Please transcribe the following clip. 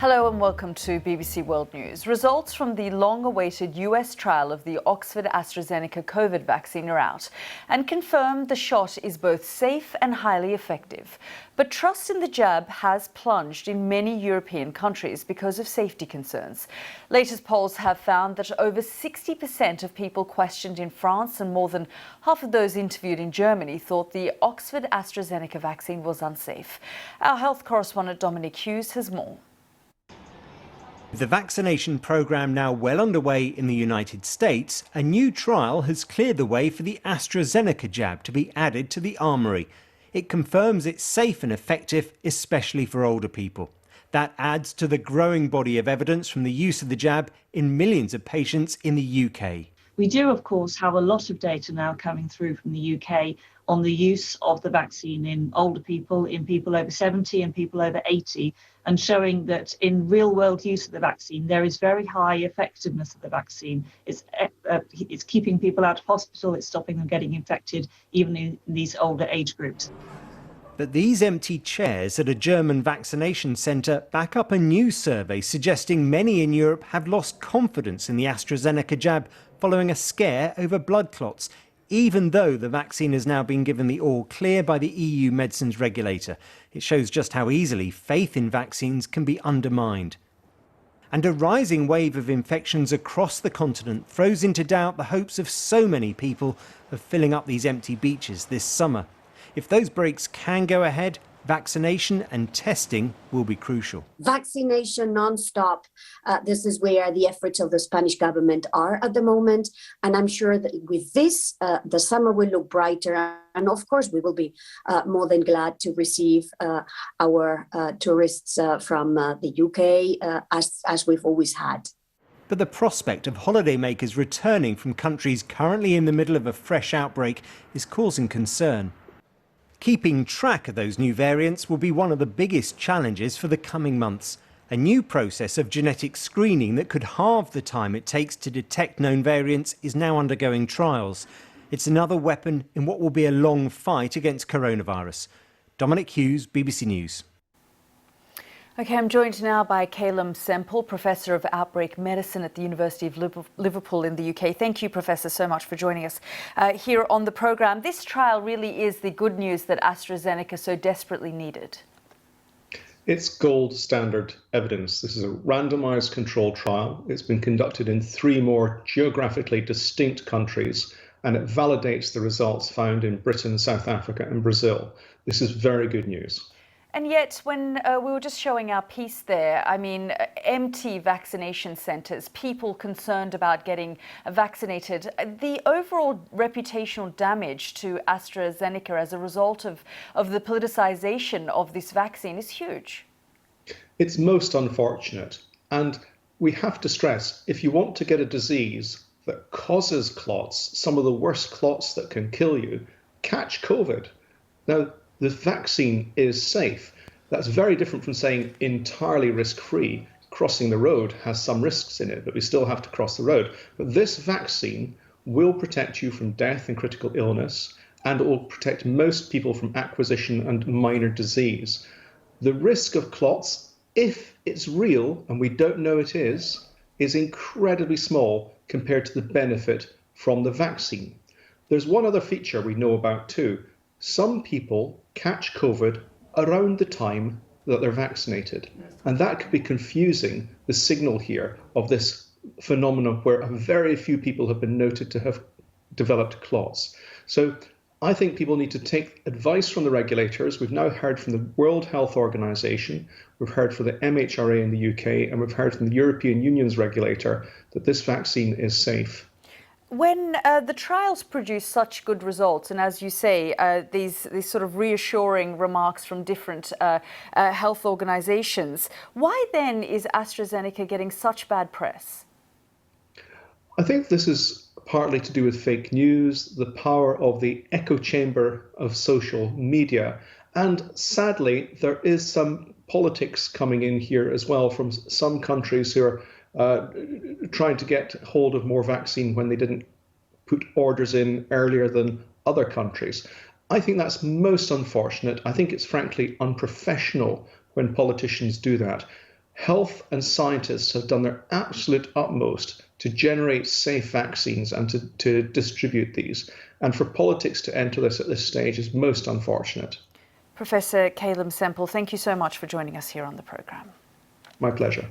Hello and welcome to BBC World News. Results from the long-awaited US trial of the Oxford-AstraZeneca Covid vaccine are out and confirm the shot is both safe and highly effective. But trust in the jab has plunged in many European countries because of safety concerns. Latest polls have found that over 60% of people questioned in France and more than half of those interviewed in Germany thought the Oxford-AstraZeneca vaccine was unsafe. Our health correspondent Dominic Hughes has more. With the vaccination programme now well underway in the United States, a new trial has cleared the way for the AstraZeneca jab to be added to the armoury. It confirms it's safe and effective, especially for older people. That adds to the growing body of evidence from the use of the jab in millions of patients in the UK. We do, of course, have a lot of data now coming through from the UK on the use of the vaccine in older people, in people over 70 and people over 80, and showing that in real-world use of the vaccine, there is very high effectiveness of the vaccine. It's keeping people out of hospital, it's stopping them getting infected, even in these older age groups. But these empty chairs at a German vaccination centre back up a new survey suggesting many in Europe have lost confidence in the AstraZeneca jab following a scare over blood clots, even though the vaccine has now been given the all-clear by the EU medicines regulator. It shows just how easily faith in vaccines can be undermined. And a rising wave of infections across the continent throws into doubt the hopes of so many people of filling up these empty beaches this summer. If those breaks can go ahead, vaccination and testing will be crucial. Vaccination non-stop. This is where the efforts of the Spanish government are at the moment. And I'm sure that with this, the summer will look brighter. And of course, we will be more than glad to receive our tourists from the UK, as we've always had. But the prospect of holidaymakers returning from countries currently in the middle of a fresh outbreak is causing concern. Keeping track of those new variants will be one of the biggest challenges for the coming months. A new process of genetic screening that could halve the time it takes to detect known variants is now undergoing trials. It's another weapon in what will be a long fight against coronavirus. Dominic Hughes, BBC News. OK, I'm joined now by Calum Semple, Professor of Outbreak Medicine at the University of Liverpool in the UK. Thank you, Professor, so much for joining us here on the programme. This trial really is the good news that AstraZeneca so desperately needed. It's gold standard evidence. This is a randomised controlled trial. It's been conducted in 3 more geographically distinct countries, and it validates the results found in Britain, South Africa and Brazil. This is very good news. And yet, when we were just showing our piece there, I mean, empty vaccination centres, people concerned about getting vaccinated, the overall reputational damage to AstraZeneca as a result of the politicisation of this vaccine is huge. It's most unfortunate. And we have to stress, if you want to get a disease that causes clots, some of the worst clots that can kill you, catch COVID. Now, the vaccine is safe. That's very different from saying entirely risk-free. Crossing the road has some risks in it, but we still have to cross the road. But this vaccine will protect you from death and critical illness, and it will protect most people from acquisition and minor disease. The risk of clots, if it's real, and we don't know it is incredibly small compared to the benefit from the vaccine. There's one other feature we know about too. Some people catch COVID around the time that they're vaccinated. And that could be confusing, the signal here of this phenomenon where very few people have been noted to have developed clots. So I think people need to take advice from the regulators. We've now heard from the World Health Organization, we've heard from the MHRA in the UK, and we've heard from the European Union's regulator that this vaccine is safe. When the trials produce such good results, and as you say, these sort of reassuring remarks from different health organisations, why then is AstraZeneca getting such bad press? I think this is partly to do with fake news, the power of the echo chamber of social media, and sadly, there is some politics coming in here as well from some countries who are trying to get hold of more vaccine when they didn't put orders in earlier than other countries. I think that's most unfortunate. I think it's frankly unprofessional when politicians do that. Health and scientists have done their absolute utmost to generate safe vaccines and to distribute these. And for politics to enter this at this stage is most unfortunate. Professor Caleb Semple, thank you so much for joining us here on the programme. My pleasure.